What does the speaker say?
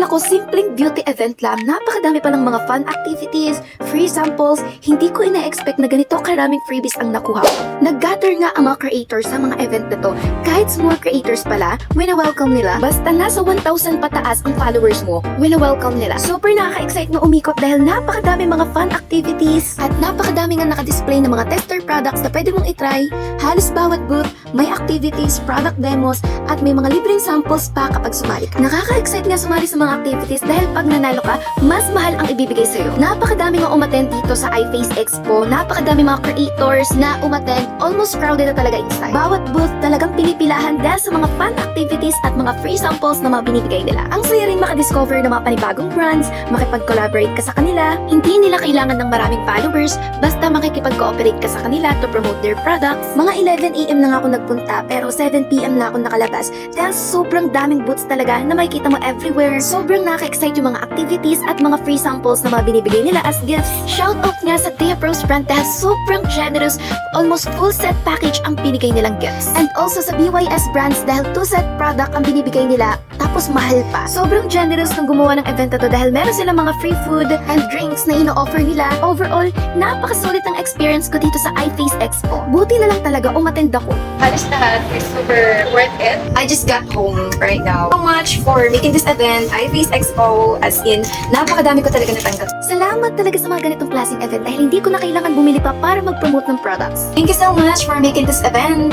Akala ko simpleng beauty event lang, napakadami palang mga fun activities, free samples, hindi ko ina-expect na ganito karaming freebies ang nakuha ko. Nag-gather nga ang mga creators sa mga event na to. Kahit small creators pala, wina-welcome nila. Basta nasa 1,000 pataas ang followers mo, wina-welcome nila. Super nakaka-excite na umikot dahil napakadami mga fun activities at napakadami nga naka-display ng mga tester products na pwede mong itry. Halos bawat booth, may activities, product demos, at may mga libreng samples pa kapag sumali ka. Nakaka-excite nga sumali sa mga activities dahil pag nanalo ka, mas mahal ang ibibigay sa'yo. Napakadami nga umattend dito sa iFace Expo, napakadami mga creators na umattend, almost crowded na talaga inside. Bawat booth talagang pinipilahan dahil sa mga fun activities at mga free samples na mga binibigay nila. Ang saya rin makadiscover ng mga panibagong brands, makipag-collaborate ka sa kanila, hindi nila kailangan ng maraming followers, basta makikipag-cooperate ka sa kanila to promote their products. Mga 11 AM na nga ako nagpunta, pero 7 PM na ako nakalabas dahil sobrang daming booths talaga na makikita mo everywhere. Sobrang nakaka-excite yung mga activities at mga free samples na mga binibigay nila as gifts. Shoutout nga sa Thea Pros brand dahil sobrang generous, almost full set package ang binigay nilang gifts. And also sa BYS brands dahil 2 set product ang binibigay nila, tapos mahal pa. Sobrang generous ng gumawa ng event na to dahil meron silang mga free food and drinks na ino-offer nila. Overall, napakasulit ang experience ko dito sa iFace Expo. Buti na lang talaga umattend ako. Halos lahat is super worth it. I just got home right now. So much for making this event, iFace Expo, as in, napakadami ko talaga natanggap. Salamat talaga sa mga ganitong klaseng event dahil hindi ko na kailangan bumili pa para mag-promote ng products. Thank you so much for making this event.